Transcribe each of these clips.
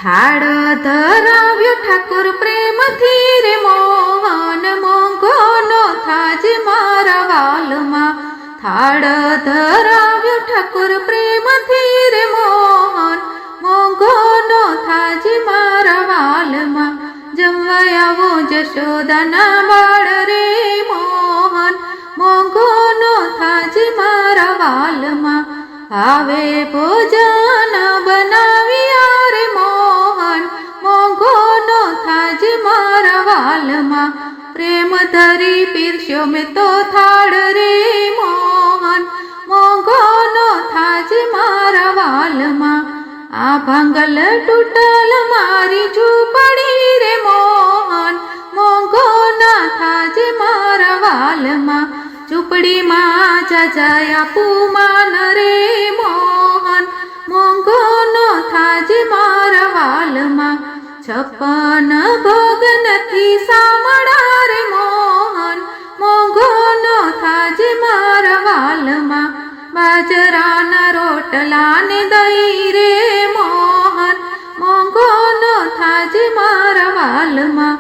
થાળ ધરાવ્યો ઠાકોર પ્રેમથી રે મોહન, મોંઘો નો થાજ મારા વાલમાં. થાળ ધરાવ્યો ઠાકોર પ્રેમથી રે મોહન, મોંઘો નો થાજ મારા વાલમાં. જમવા આવો જશોદાના બાળ રે મોહન, મોંઘો નો થાજ મારા વાલમાં. આવે ભોજન બનાવ્યા રે મોહન, મોંઘો નો થાજ મારા વાલમાં. પ્રેમ ધરી પીરસ્યો મેં તો થાળ રે મોહન, મોંઘો નો થાજ મારા વાલમાં. આ ભાંગલ તૂટલ મારી ઝૂંપડી રે મોહન, મોંઘો ના થાજ મારા વાલમાં. ઝૂંપડીમાં જાજા આપું માન રે મોહન, મોંઘો નો થાજ મારા વાલમાં. 56 ભોગ નથી સાંભળા રે મોહન, મોંઘો નો થાજ મારા વાલમાં. બાજરાના રોટલા ને દહીં રે મોહન, મોંઘો નો થાજ મારા વાલમાં.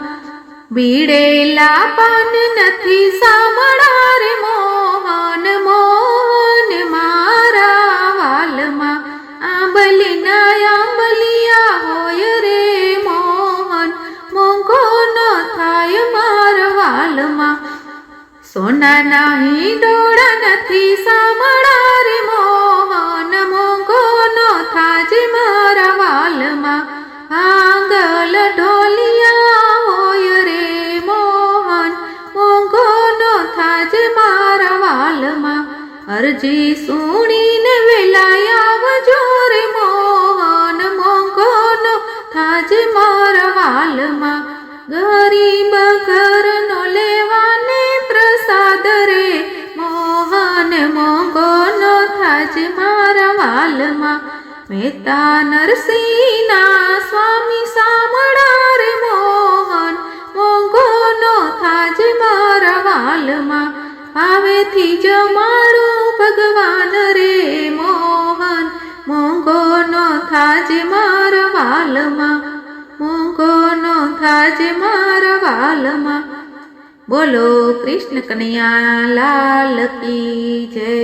બીડેલા પાન નથી સાંભળા રે મોહન, મોહન મારા વાલમાં. આંબલીના આંબલિયા હોય રે મોહન, મોંઘો નો થાય મારા વાલમાં. સોનાના હિંડોળા નથી સાંભળા રે મોહન, મોંઘો નો થાજ મારા વાલમાં. આંગલ ઢોલિયા હોય રે મોહન, મોંઘો નો થાજ મારા વાલમાં. અરજી સુણીને વેલા આવજો રે મોહન, મોંઘો નો થાજ મારા વાલમાં. ગરીબ ઘરનો લેવાને પ્રસાદ રે મોહન, મોંઘો નો થાજ મારા વાલમાં. મહેતા નરસિંહના સ્વામી સાંભળા રે મોહન, મોંઘો નો થાજ મારા વાલમાં. ભાવેથી જમાડું ભગવાન રે મોહન, મોંઘો નો થાજ મારા વાલમાં, મોંઘો નો થાજ મારા વાલમાં. બોલો કૃષ્ણ કનૈયા લાલ કી જય.